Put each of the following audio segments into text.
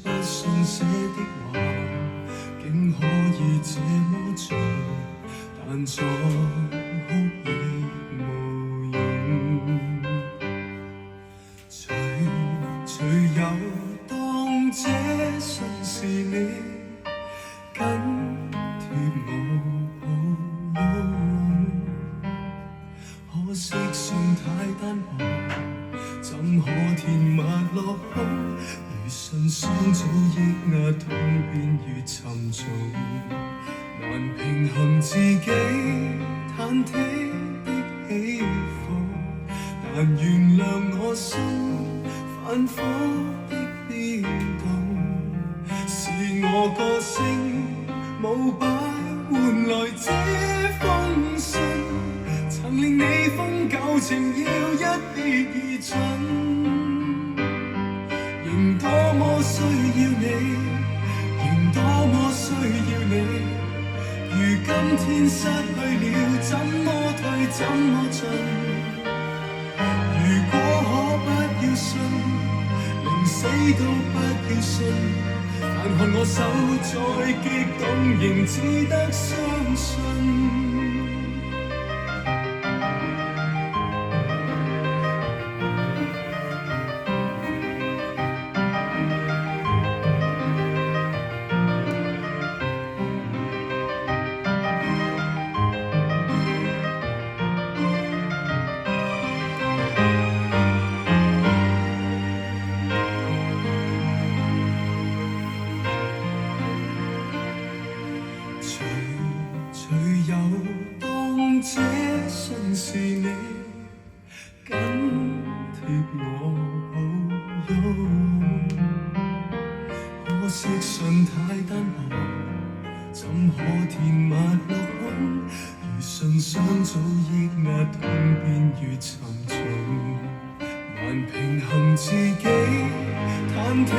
不信寫的話，竟可以這麼做，但作哭已無用。隨有當這信是你緊貼我抱擁，可惜信太單薄，怎可填密落空？如信箱早抑壓，痛變越沉重，難平衡自己忐忑的起伏，難原諒我心反覆的變動，是我個性冇擺換來這封信，曾令你封舊情要一別而盡，仍多麼需要你，仍多麼需要你，如今天失去了，怎麼退怎麼進？如果可不要信，寧死都不要信，但看我手再激動，仍只得相信。隨有當這信是你緊貼我抱擁，可惜信太單薄，怎可填密落空？如信箱早抑壓，痛變越沉重，難平衡自己忐忑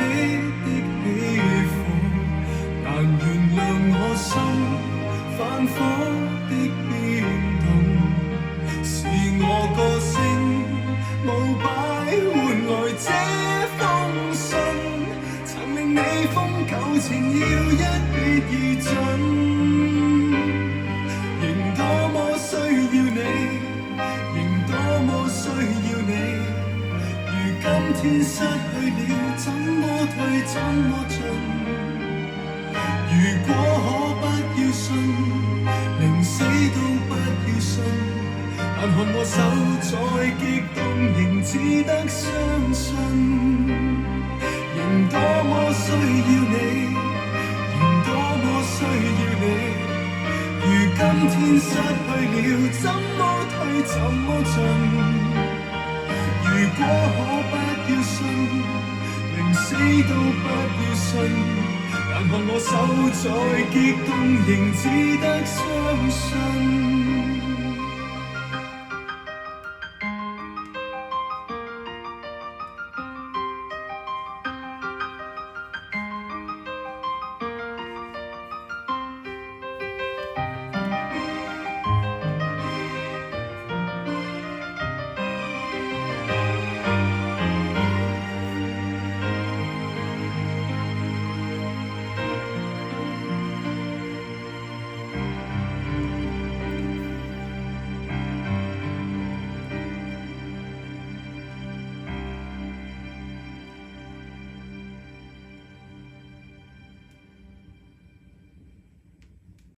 的起伏，難原諒我心反覆的變動，是我個性冇擺換來這封信，曾令你封舊情要一別而盡，仍多麼需要你，仍多麼需要你，如今天失去了，怎麼退怎麼進？如果可不要信，寧死都不要信，但看我手再激動，仍只得相信。仍多麼需要你，仍多麼需要你，如今天失去了，怎麼退怎麼進？如果可不要信，寧死都不要信，但看我手再激動，仍只得相信。